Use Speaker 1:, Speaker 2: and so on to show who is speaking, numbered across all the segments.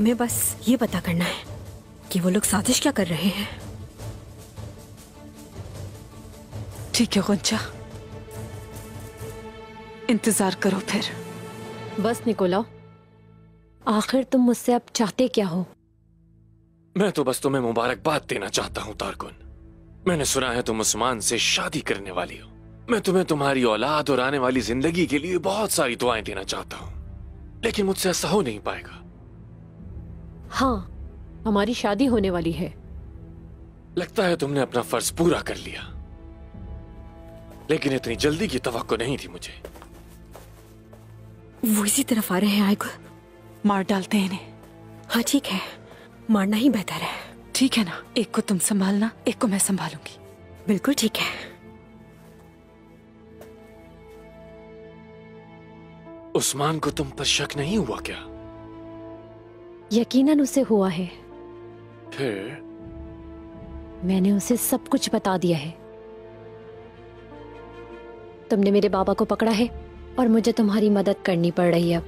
Speaker 1: हमें बस ये पता करना है कि वो लोग साजिश क्या कर रहे हैं।
Speaker 2: ठीक है गुंजा, इंतजार करो फिर।
Speaker 3: बस निकोला, आखिर तुम मुझसे अब चाहते क्या हो?
Speaker 4: मैं तो बस तुम्हें मुबारकबाद देना चाहता हूँ तारकुन। मैंने सुना है तुम उस्मान से शादी करने वाली हो। मैं तुम्हें तुम्हारी औलाद और आने वाली जिंदगी के लिए बहुत सारी दुआएं देना चाहता हूँ, लेकिन मुझसे ऐसा हो नहीं पाएगा।
Speaker 3: हाँ, हमारी शादी होने वाली है।
Speaker 4: लगता है तुमने अपना फर्ज पूरा कर लिया, लेकिन इतनी जल्दी की तवक्को नहीं थी मुझे।
Speaker 1: वो इसी तरफ आ रहे हैं आयगुल।
Speaker 2: मार डालते हैं इन्हें।
Speaker 1: हाँ ठीक है, मारना ही बेहतर है।
Speaker 2: ठीक है ना, एक को तुम संभालना, एक को मैं संभालूंगी।
Speaker 1: बिल्कुल ठीक है।
Speaker 4: उस्मान को तुम पर शक नहीं हुआ क्या?
Speaker 3: यकीनन उसे हुआ है।
Speaker 4: फिर?
Speaker 3: मैंने उसे सब कुछ बता दिया है। तुमने मेरे बाबा को पकड़ा है और मुझे तुम्हारी मदद करनी पड़ रही है अब।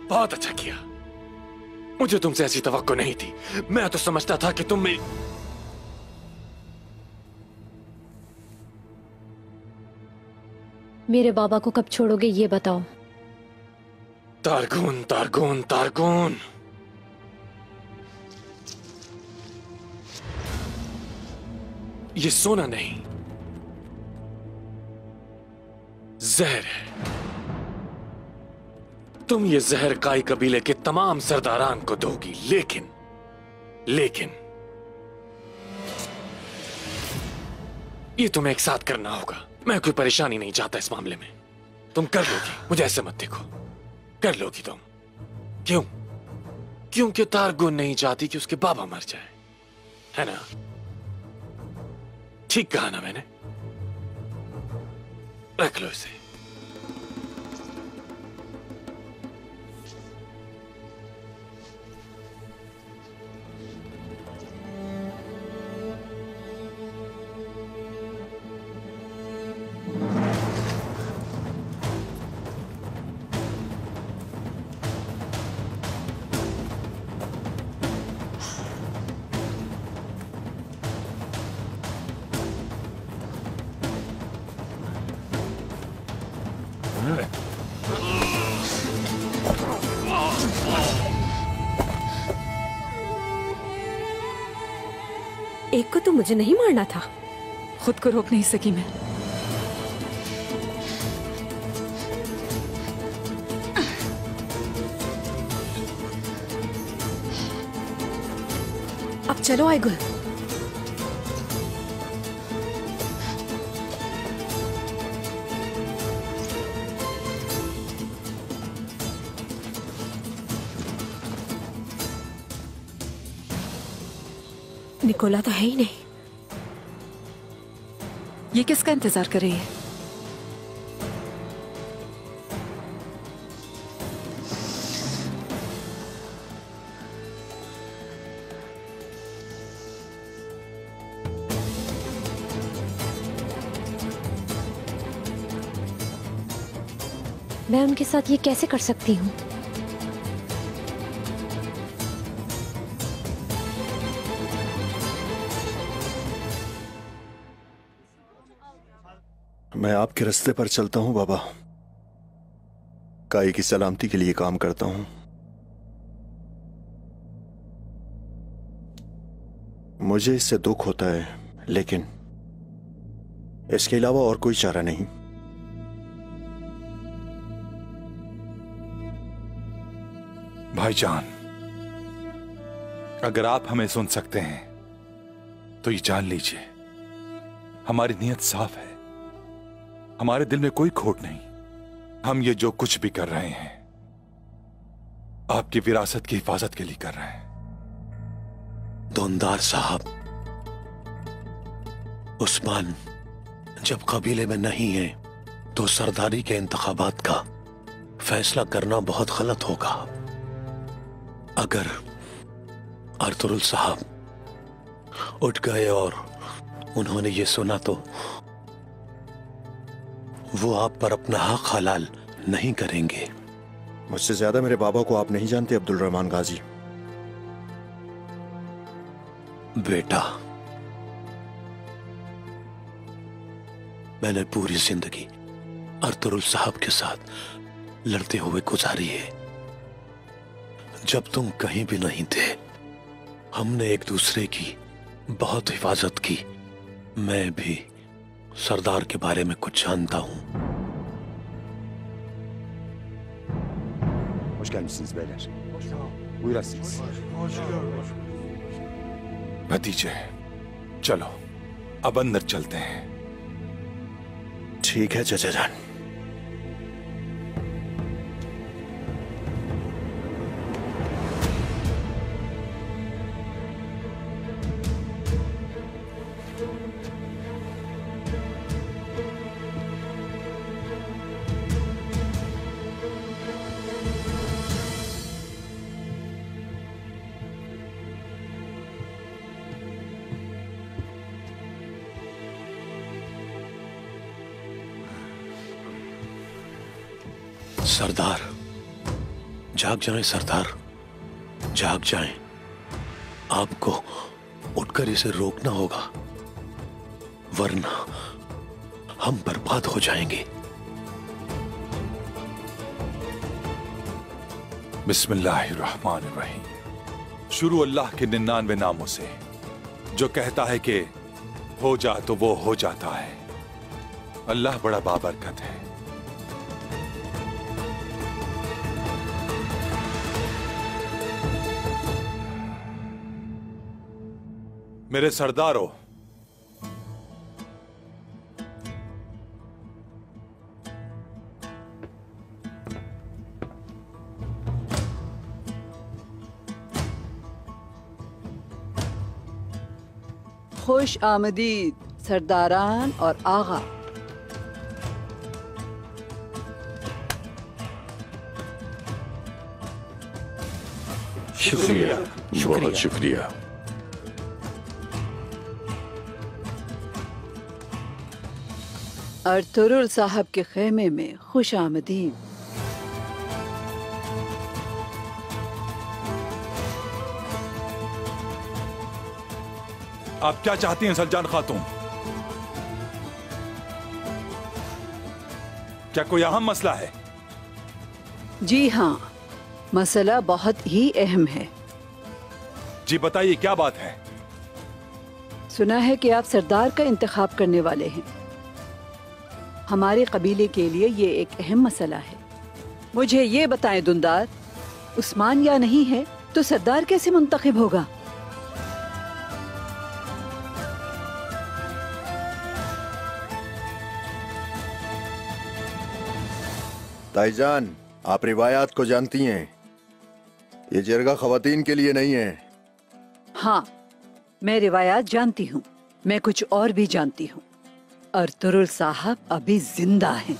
Speaker 4: बहुत अच्छा किया। मुझे तुमसे ऐसी तवक्को नहीं थी। मैं तो समझता था कि तुम
Speaker 3: मेरे बाबा को कब छोड़ोगे ये बताओ।
Speaker 4: तारकुन, तारकुन, तारकुन। ये सोना नहीं, जहर है। तुम ये जहर काई कबीले के तमाम सरदारान को दोगी, लेकिन ये तुम्हें एक साथ करना होगा। मैं कोई परेशानी नहीं चाहता इस मामले में। तुम कर लोगी, मुझे ऐसे मत देखो। कर लोगी तुम। क्यों? क्योंकि तारकुन नहीं चाहती कि उसके बाबा मर जाए, है ना? ठीक कहा ना मैंने? रख लो इसे।
Speaker 1: एक को तो मुझे नहीं मारना था।
Speaker 2: खुद को रोक नहीं सकी मैं।
Speaker 1: अब चलो आयगुल। निकोला तो है ही नहीं।
Speaker 2: ये किसका इंतजार कर रही है?
Speaker 3: मैं उनके साथ ये कैसे कर सकती हूँ?
Speaker 5: मैं आपके रास्ते पर चलता हूं बाबा। काई की सलामती के लिए काम करता हूं। मुझे इससे दुख होता है, लेकिन इसके अलावा और कोई चारा नहीं।
Speaker 6: भाईजान, अगर आप हमें सुन सकते हैं तो ये जान लीजिए, हमारी नीयत साफ है। हमारे दिल में कोई खोट नहीं। हम ये जो कुछ भी कर रहे हैं आपकी विरासत की हिफाजत के लिए कर रहे हैं।
Speaker 5: दोनदार साहब, उस्मान जब कबीले में नहीं है तो सरदारी के इंतखाबात का फैसला करना बहुत गलत होगा। अगर अर्तुरुल साहब उठ गए और उन्होंने ये सुना तो वो आप पर अपना हक हलाल नहीं करेंगे।
Speaker 7: मुझसे ज्यादा मेरे बाबा को आप नहीं जानते अब्दुल रहमान गाजी।
Speaker 5: बेटा, मैंने पूरी जिंदगी अर्तुगरुल साहब के साथ लड़ते हुए गुजारी है। जब तुम कहीं भी नहीं थे, हमने एक दूसरे की बहुत हिफाजत की। मैं भी सरदार के बारे में कुछ जानता हूं।
Speaker 7: Hoş gelmişsiniz beyler. Buyurasınız.
Speaker 6: भतीजे, चलो अब अंदर चलते हैं।
Speaker 7: ठीक है चाचा जान।
Speaker 5: सरदार, जाग जाएं सरदार, जाग जाएं। आपको उठकर इसे रोकना होगा, वरना हम बर्बाद हो जाएंगे।
Speaker 6: बिस्मिल्लाहिर्रहमानिर्रहीम। शुरू अल्लाह के 99 नामों से, जो कहता है कि हो जा तो वो हो जाता है। अल्लाह बड़ा बाबरकत है। मेरे सरदारों,
Speaker 2: खुश आमदीद सरदारान और आगा।
Speaker 5: शुक्रिया, बहुत शुक्रिया।
Speaker 2: अर्तुगरुल साहब के खेमे में खुश आमदीद।
Speaker 6: आप क्या चाहती हैं सलजान खातून? क्या कोई अहम मसला है?
Speaker 2: जी हाँ, मसला बहुत ही अहम है।
Speaker 6: जी बताइए, क्या बात है?
Speaker 2: सुना है कि आप सरदार का इंतखाब करने वाले हैं। हमारे कबीले के लिए ये एक अहम मसला है। मुझे ये बताएं दुंदार, उस्मान या नहीं है तो सरदार कैसे मुंतखब होगा?
Speaker 7: ताईजान, आप रिवायात को जानती हैं। ये जरगा खवातीन के लिए नहीं है।
Speaker 2: हाँ, मैं रिवायात जानती हूँ। मैं कुछ और भी जानती हूँ। अर्तुगरुल साहब अभी जिंदा हैं।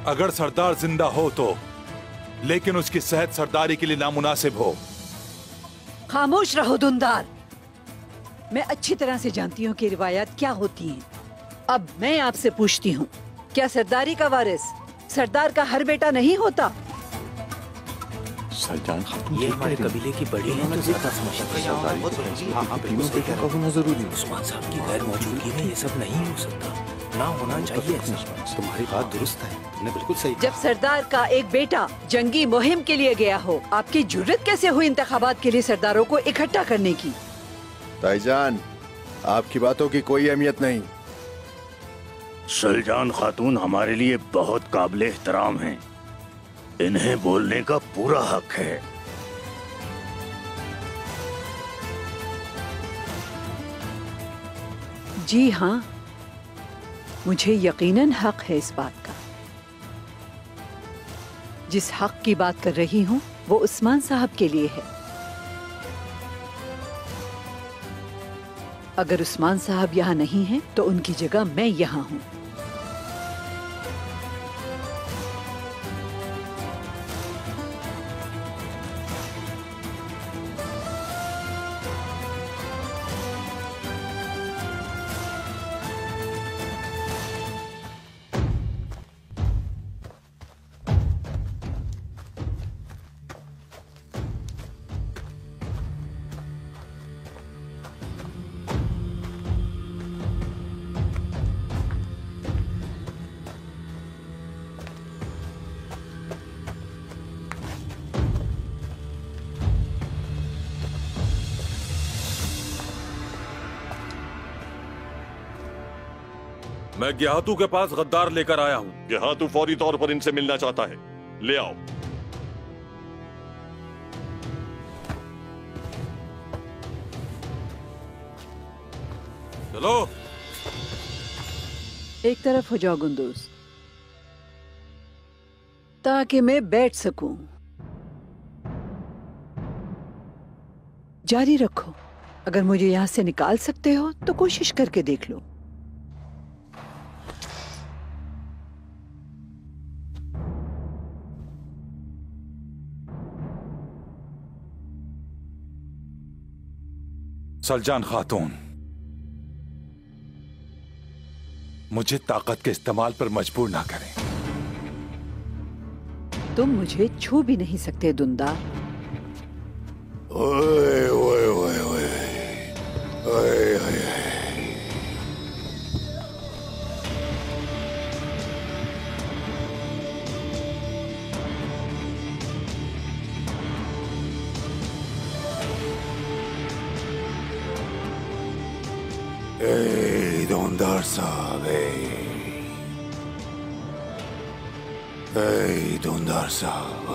Speaker 6: अगर सरदार जिंदा हो तो, लेकिन उसकी सेहत सरदारी के लिए नामुनासिब हो।
Speaker 2: खामोश रहो दुंदार। मैं अच्छी तरह से जानती हूँ कि रिवायात क्या होती हैं। अब मैं आपसे पूछती हूँ, क्या सरदारी का वारिस सरदार का हर बेटा नहीं होता?
Speaker 5: सरदार खातून
Speaker 8: ये हमारे कबीले की बड़ी है, तो ज्यादा समझती है। उस्मान साहब की गैर मौजूदगी में ये सब नहीं हो सकता। ना होना चाहिए ऐसा।
Speaker 7: तुम्हारी बात दुरुस्त है, तुमने बिल्कुल सही।
Speaker 2: जब सरदार का एक बेटा जंगी मुहिम के लिए गया हो, आपकी जुर्रत कैसे हुई इंतखाबात के लिए सरदारों को इकट्ठा करने की?
Speaker 7: ताईजान, आपकी बातों की कोई अहमियत नहीं।
Speaker 8: सलजान खातून हमारे लिए बहुत काबिल एहतराम हैं। इन्हें बोलने का पूरा हक है।
Speaker 2: जी हाँ, मुझे यकीनन हक है इस बात का। जिस हक की बात कर रही हूँ वो उस्मान साहब के लिए है। अगर उस्मान साहब यहाँ नहीं हैं, तो उनकी जगह मैं यहाँ हूँ।
Speaker 6: मैं गियातू के पास गद्दार लेकर आया हूँ।
Speaker 9: गियातू फौरी तौर पर इनसे मिलना चाहता है, ले आओ।
Speaker 6: चलो।
Speaker 2: एक तरफ हो जाओ गुंदूस, ताकि मैं बैठ सकूं। जारी रखो। अगर मुझे यहां से निकाल सकते हो तो कोशिश करके देख लो।
Speaker 6: सलजान खातून, मुझे ताकत के इस्तेमाल पर मजबूर ना करें।
Speaker 2: तुम मुझे छू भी नहीं सकते दुंदा।
Speaker 7: ओए ओए ओए ओए ओए ओए। धुंधार साहब, धुंधार साहब,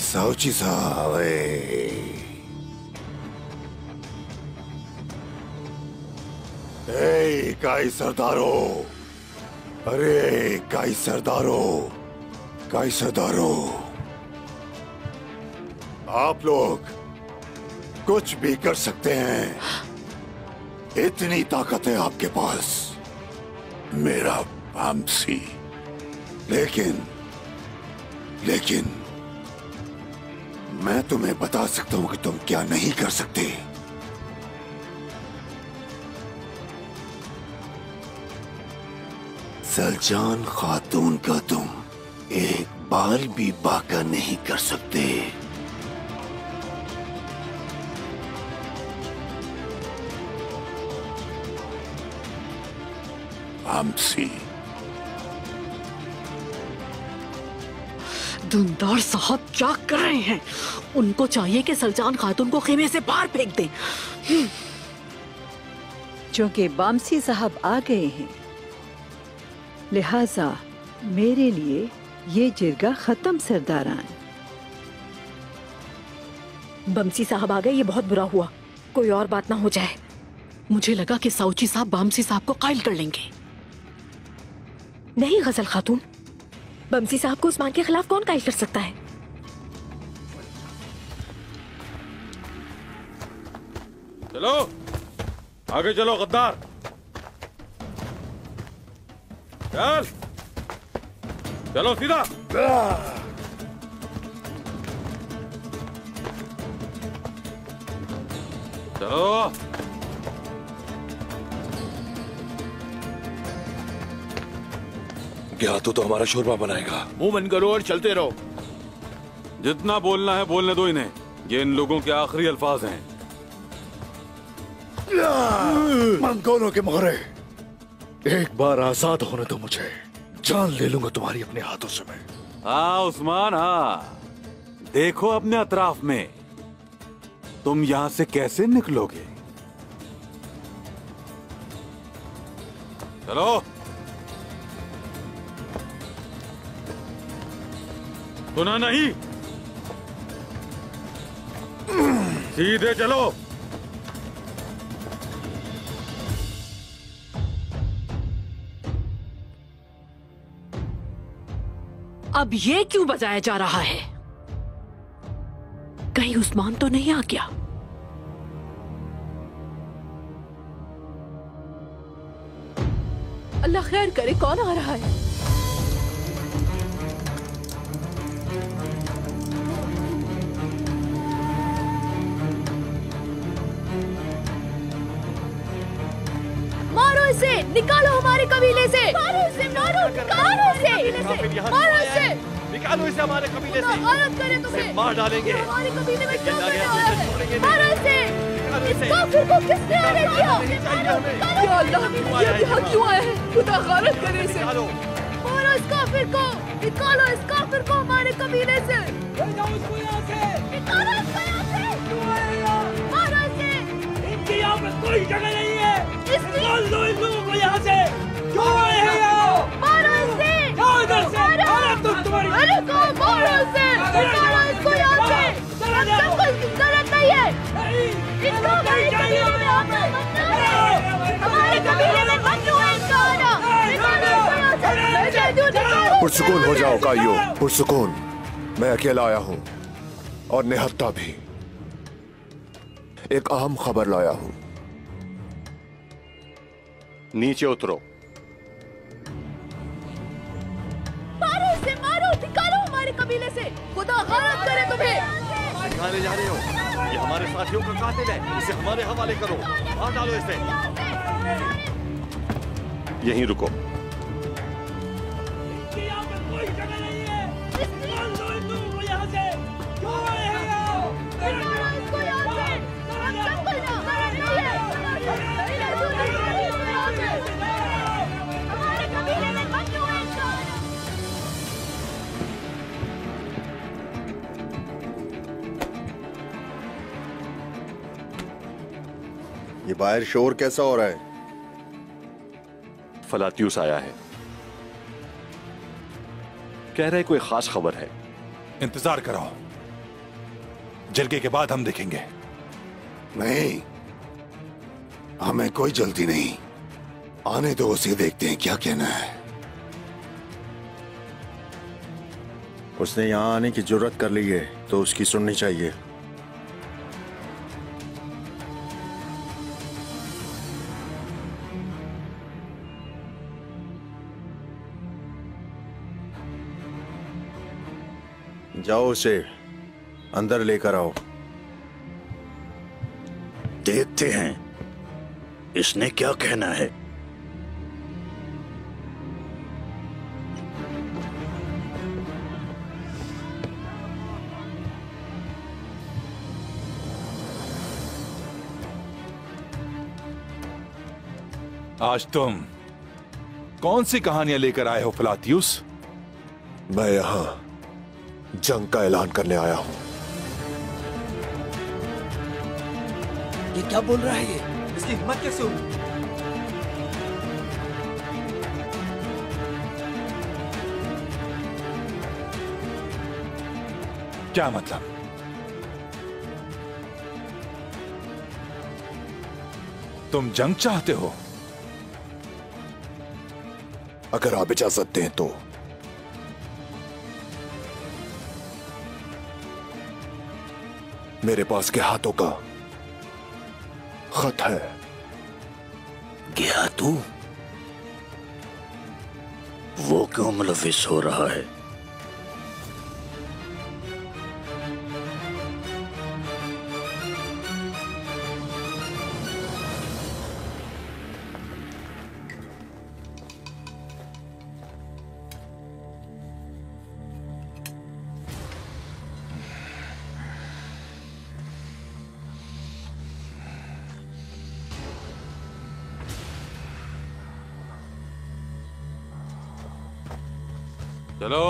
Speaker 7: साउची साहब, काई सरदारो, अरे काई सरदारो, काई सरदारो, आप लोग कुछ भी कर सकते हैं, इतनी ताकत है आपके पास, मेरा बामसी। लेकिन मैं तुम्हें बता सकता हूं कि तुम क्या नहीं कर सकते। सलजान खातून का तुम एक बाल भी बाका नहीं कर सकते। बामसी,
Speaker 10: धुंधार साहब क्या कर रहे हैं? उनको चाहिए कि सलजान खातून को खेमे से बाहर फेंक दें।
Speaker 2: क्योंकि बामसी साहब आ गए हैं, लिहाजा मेरे लिए ये जिरगा खत्म सरदारान।
Speaker 10: बमसी साहब आ गए, ये बहुत बुरा हुआ। कोई और बात ना हो जाए। मुझे लगा कि साउची साहब बामसी साहब को कायल कर लेंगे।
Speaker 1: नहीं गजल खातून, बमसी साहब को उस्मान के खिलाफ कौन कायल कर सकता है?
Speaker 6: चलो आगे चलो गद्दार, चल चलो सीधा। चलो
Speaker 5: गियातू तो हमारा शोरबा बनाएगा।
Speaker 8: मुंह बंद करो और चलते रहो।
Speaker 6: जितना बोलना है बोलने दो इन्हें, ये इन लोगों के आखिरी अल्फाज हैं।
Speaker 7: मंगोलों के मोहरे, एक बार आजाद होने दो मुझे, जान ले लूंगा तुम्हारी अपने हाथों से मैं।
Speaker 6: हाँ उस्मान, हाँ देखो अपने अतराफ में, तुम यहां से कैसे निकलोगे। चलो सुना नहीं, सीधे चलो।
Speaker 10: अब ये क्यों बजाया जा रहा है? कहीं उस्मान तो नहीं आ गया?
Speaker 3: अल्लाह खैर करे, कौन आ रहा है? मारो इसे, निकालो हमारे कबीले से। मारो इसे, मारो, निकालो इसे, मारो इसे,
Speaker 9: निकालो इसे हमारे कबीले से।
Speaker 3: गलत करे तुम्हें,
Speaker 9: मार डालेंगे।
Speaker 3: हमारे कबीले में क्यों
Speaker 9: आ गया,
Speaker 3: आया है?
Speaker 9: छोड़ेंगे नहीं।
Speaker 3: मारो इसे, इस काफिर को किसने आने दिया? या अल्लाह, ये यहाँ क्यों आया है? खुदा गारत करे इसे। मारो इस काफिर को, निकालो इस काफिर को हमारे कबीले से। निकालो इसको यहाँ से, निकालो इसको यहाँ से। पे कोई जगह नहीं है। निकाल दो इन लोगों को यहाँ से। क्यों आए हैं यहाँ?
Speaker 11: मारो इसे।
Speaker 3: जाओ इधर से। अरे तुम तुम्हारी।
Speaker 11: अरे को मारो इसे। निकालो इसको यहाँ से। हम सबको इसकी जरूरत नहीं है। इसको हमारे कबीले में आना मत करो। हमारे कबीले में मत हुआ इसका आना। निकालो इसको यहाँ से। मैं कहती हूँ निकालो।
Speaker 7: पुरसुकून हो जाओ काइयो, पुरसुकून। मैं अकेला आया हूँ और निहत्ता भी। एक अहम खबर लाया हूँ।
Speaker 9: नीचे उतरो।
Speaker 11: मारो इसे, मारो। निकालो हमारे कबीले से। खुदा गारत करे तुम्हें।
Speaker 9: कहाँ ले जा रहे हो? ये हमारे साथियों का कातिल है। इसे हमारे हवाले करो। मार डालो इसे। यहीं रुको।
Speaker 3: यहाँ पे कोई जगह नहीं है। निकाल दो इन लोगों को यहाँ से। क्यों आए हैं यहाँ?
Speaker 11: निकालो इसको यहाँ से। हम सबको इसकी जरूरत नहीं है। हमारे कबीले में मत हुआ इसका आना।
Speaker 7: ये बाहर शोर कैसा हो रहा है?
Speaker 9: फलात्यूस आया है। कह रहे कोई खास खबर है।
Speaker 6: इंतजार कराओ, जलके के बाद हम देखेंगे।
Speaker 7: नहीं, हमें कोई जल्दी नहीं। आने दो, उसे देखते हैं क्या कहना है। उसने यहां आने की जुर्रत कर ली है तो उसकी सुननी चाहिए। जाओ, उसे अंदर लेकर आओ।
Speaker 12: देखते हैं इसने क्या कहना है।
Speaker 6: आज तुम कौन सी कहानियां लेकर आए हो फलातियुस?
Speaker 7: मैं यहां जंग का ऐलान करने आया हूं।
Speaker 8: ये क्या बोल रहा है? ये इसकी हिम्मत कैसे हुई?
Speaker 6: क्या मतलब? तुम जंग चाहते हो?
Speaker 7: अगर आप इजाजत दें तो। मेरे पास के हाथों का खत है।
Speaker 12: क्या तू? वो क्यों मुलविस हो रहा है?
Speaker 4: चलो।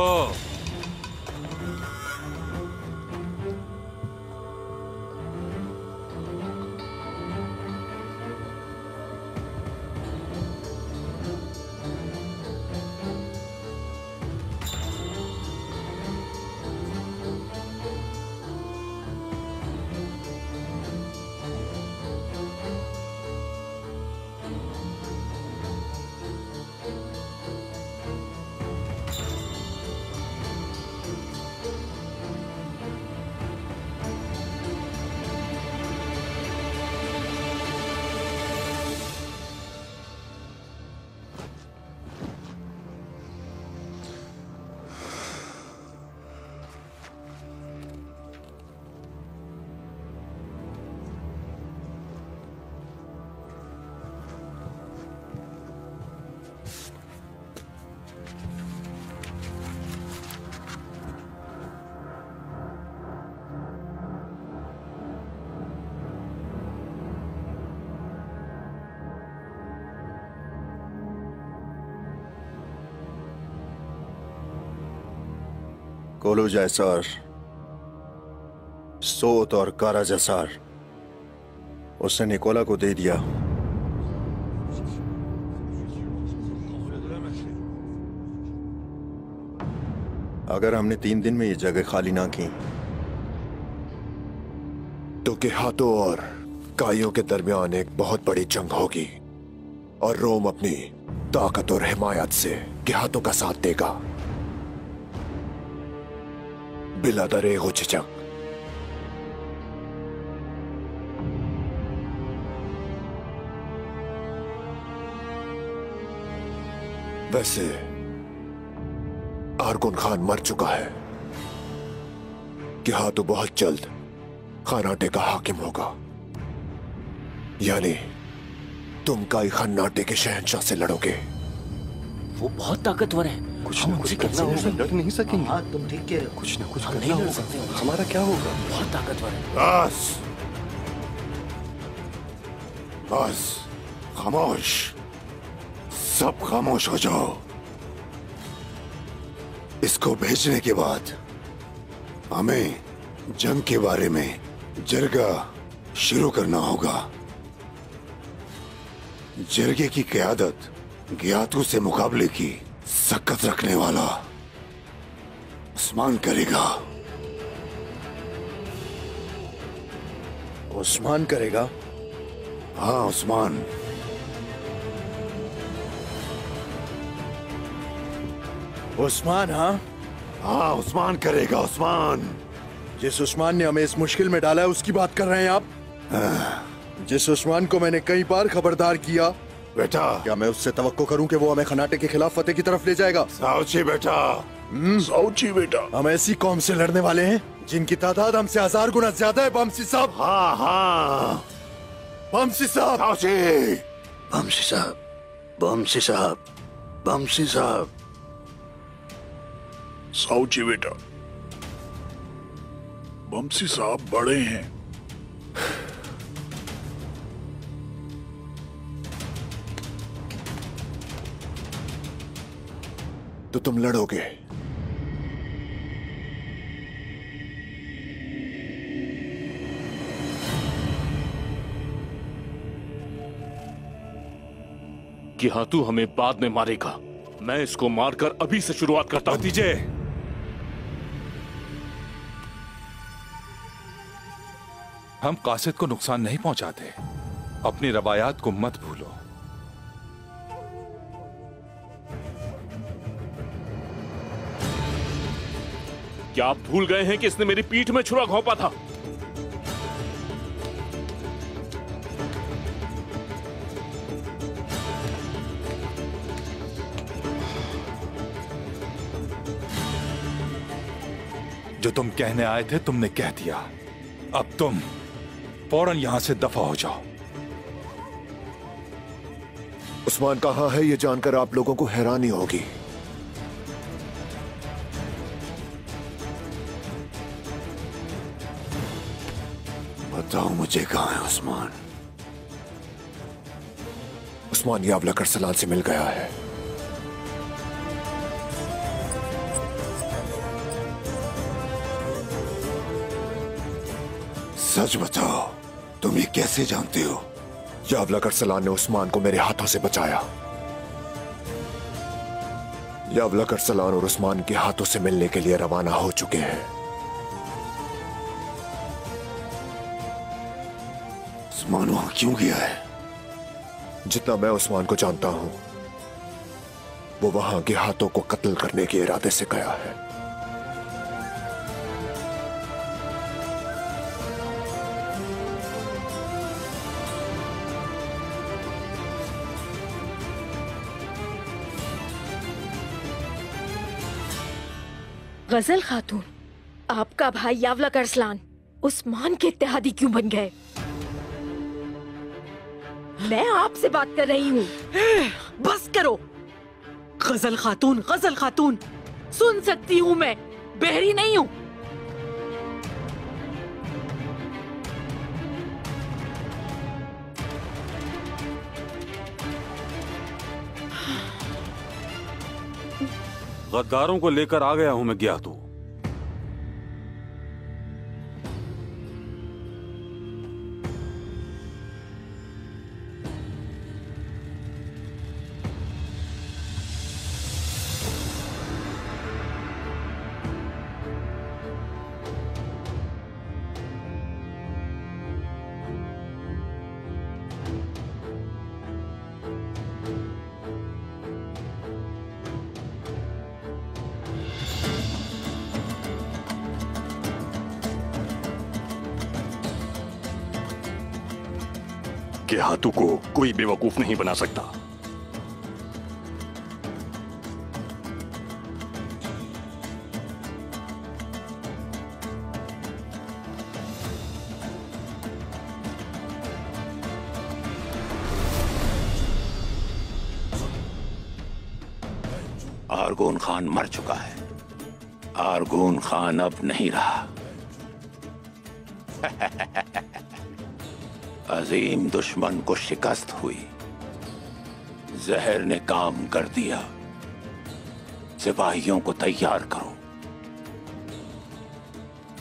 Speaker 7: कोलू जैसार, सोत और कारा जैसार, उसने निकोला को दे दिया। अगर हमने 3 दिन में ये जगह खाली ना की
Speaker 5: तो गेहातों और काइयों के दरमियान एक बहुत बड़ी जंग होगी और रोम अपनी ताकत और हिमायत से गेहातों का साथ देगा बिला दरे हो झिझक। वैसे आरगुन खान मर चुका है। गेहातों बहुत जल्द खानाटे का हाकिम होगा, यानी तुम काई खन्नाटे के शहंशाह से लड़ोगे।
Speaker 8: वो बहुत ताकतवर है,
Speaker 7: कुछ ना कुछ करना होगा, लड़ नहीं सकेंगे।
Speaker 8: हाँ तुम ठीक कह रहे हो,
Speaker 7: कुछ ना कुछ
Speaker 8: हम
Speaker 7: करना
Speaker 8: नहीं लड़
Speaker 7: होगा।
Speaker 8: सकते।
Speaker 7: हमारा क्या होगा?
Speaker 8: बहुत ताकतवर है।
Speaker 5: बस बस खामोश, सब खामोश हो जाओ। इसको भेजने के बाद हमें जंग के बारे में जरगा शुरू करना होगा। जरगे की क़यादत गियातू से मुकाबले की सकत रखने वाला उस्मान करेगा।
Speaker 7: उस्मान करेगा?
Speaker 5: हाँ उस्मान।
Speaker 7: उस्मान? हाँ
Speaker 5: उस्मान करेगा। उस्मान,
Speaker 7: जिस उस्मान ने हमें इस मुश्किल में डाला है उसकी बात कर रहे हैं आप? जिस उस्मान को मैंने कई बार खबरदार किया
Speaker 5: बेटा,
Speaker 7: क्या मैं उससे तवक्को करूं कि वो हमें खनाटे के खिलाफ फतेह की तरफ ले जाएगा?
Speaker 5: साउची बेटा,
Speaker 7: साउची बेटा, हम ऐसी कौम से लड़ने वाले हैं जिनकी तादाद हमसे 1000 गुना ज्यादा है। बमसी साहब।
Speaker 5: हाँ हाँ
Speaker 7: बमसी साहब।
Speaker 5: साउची।
Speaker 12: बमसी साहब, बमसी साहब, बमसी साहब।
Speaker 13: साउची बेटा, बमसी साहब बड़े हैं।
Speaker 5: तो तुम लड़ोगे?
Speaker 4: गेहातू हमें बाद में मारेगा, मैं इसको मारकर अभी से शुरुआत करता हूं।
Speaker 6: भतीजे, हम कासिद को नुकसान नहीं पहुंचाते। अपनी रवायात को मत भूलो।
Speaker 4: क्या आप भूल गए हैं कि इसने मेरी पीठ में छुरा घोंपा था?
Speaker 6: जो तुम कहने आए थे तुमने कह दिया। अब तुम फौरन यहां से दफा हो जाओ।
Speaker 5: उस्मान कहाँ है ये जानकर आप लोगों को हैरानी होगी। बताओ मुझे कहाँ है उस्मान? उस्मान यावला करसलान से मिल गया है। सच बताओ, तुम ये कैसे जानते हो? यावला करसलान ने उस्मान को मेरे हाथों से बचाया। यावला करसलान और उस्मान के हाथों से मिलने के लिए रवाना हो चुके हैं। उस्मान वहां क्यों गया है? जितना मैं उस्मान को जानता हूं, वो वहां के हाथों को कत्ल करने के इरादे से गया है।
Speaker 1: गजल खातून, आपका भाई यावला करसलान उस्मान के इत्तेहादी क्यों बन गए? मैं आपसे बात कर रही हूँ।
Speaker 10: बस करो। गजल खातून, गजल खातून, सुन सकती हूँ मैं, बहरी नहीं हूँ।
Speaker 14: गद्दारों को लेकर आ गया हूं मैं गियातू।
Speaker 13: गेहातू को कोई बेवकूफ नहीं बना सकता।
Speaker 12: आरगोन खान मर चुका है। आरगोन खान अब नहीं रहा। अजीम दुश्मन को शिकस्त हुई। जहर ने काम कर दिया। सिपाहियों को तैयार करो।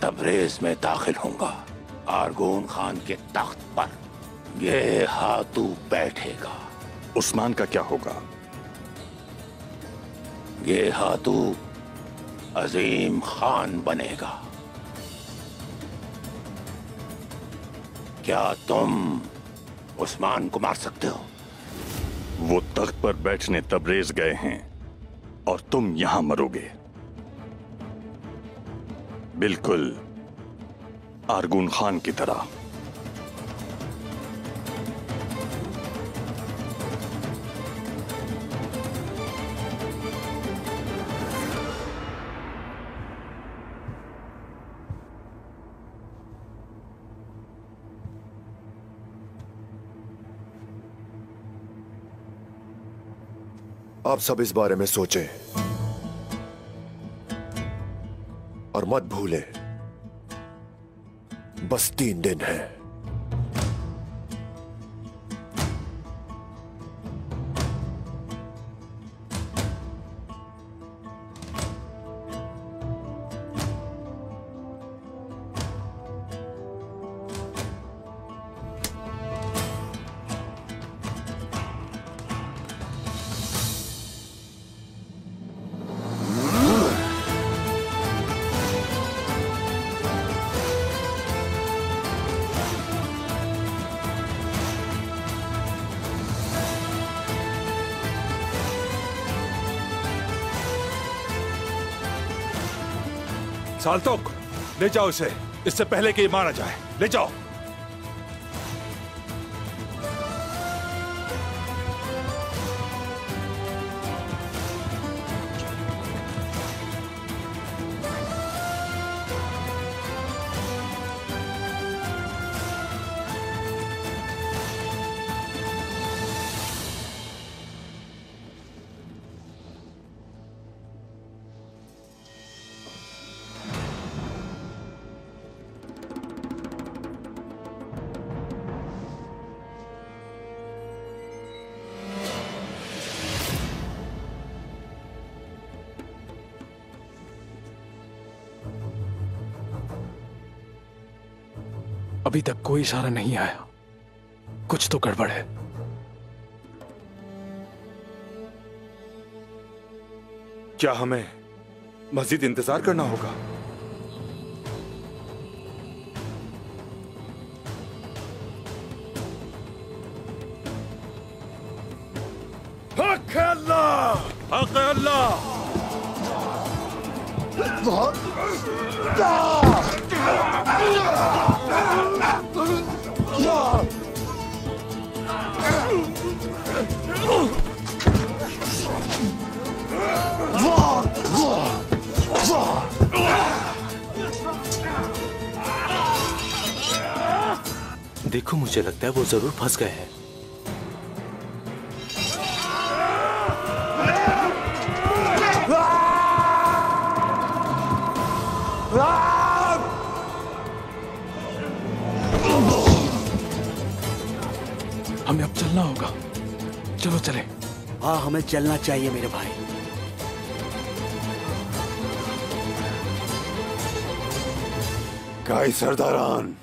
Speaker 12: तबरेज में दाखिल होगा। आरगोन खान के तख्त पर गेहातू बैठेगा।
Speaker 13: उस्मान का क्या होगा?
Speaker 12: गेहातू अजीम खान बनेगा। क्या तुम उस्मान को मार सकते हो?
Speaker 13: वो तख्त पर बैठने तबरेज गए हैं और तुम यहां मरोगे। बिल्कुल आरगून खान की तरह।
Speaker 7: आप सब इस बारे में सोचें और मत भूलें, बस 3 दिन है।
Speaker 6: साल्तोक, ले जाओ इसे, इससे पहले कि ये मारा जाए। ले जाओ।
Speaker 4: अभी तक कोई इशारा नहीं आया। कुछ तो गड़बड़ है।
Speaker 6: क्या हमें मजीद इंतजार करना होगा?
Speaker 7: हक अल्लाह!
Speaker 6: हक अल्लाह!
Speaker 8: देखो, मुझे लगता है वो जरूर फंस गए हैं।
Speaker 4: हमें अब चलना होगा। चलो चले।
Speaker 8: हाँ, हमें चलना चाहिए मेरे भाई।
Speaker 7: काई सरदारान,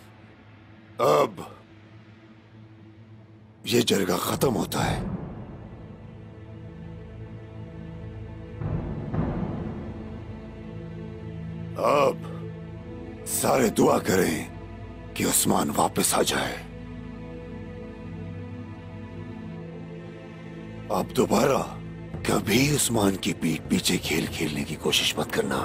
Speaker 7: अब ये जरगा खत्म होता है। अब सारे दुआ करें कि उस्मान वापस आ जाए। अब दोबारा कभी उस्मान की पीठ पीछे खेल खेलने की कोशिश मत करना।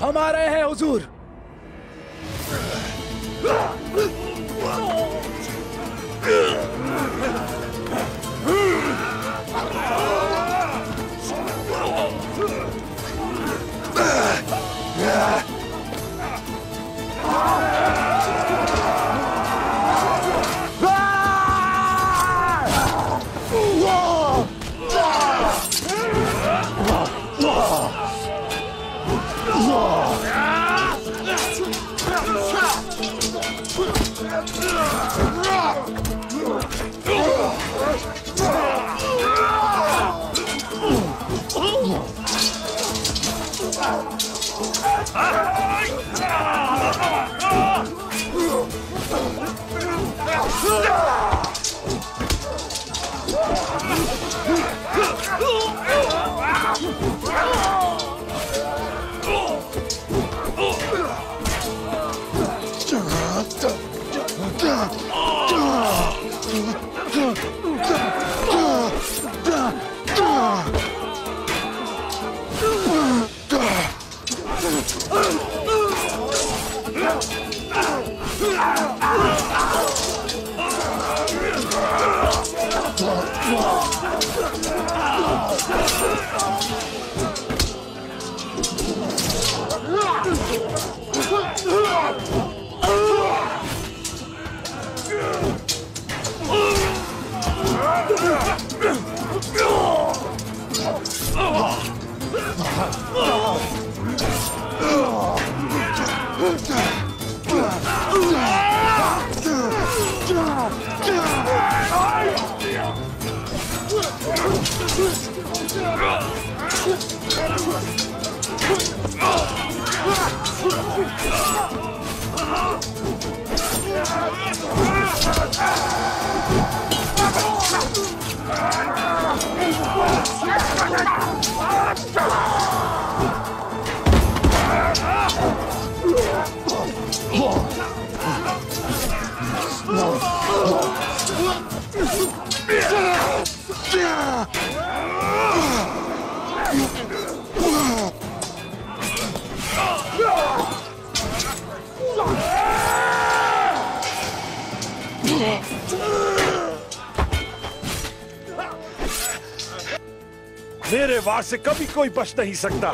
Speaker 7: हम आ रहे हैं हुजूर।
Speaker 13: मेरे वार से कभी कोई बच नहीं सकता।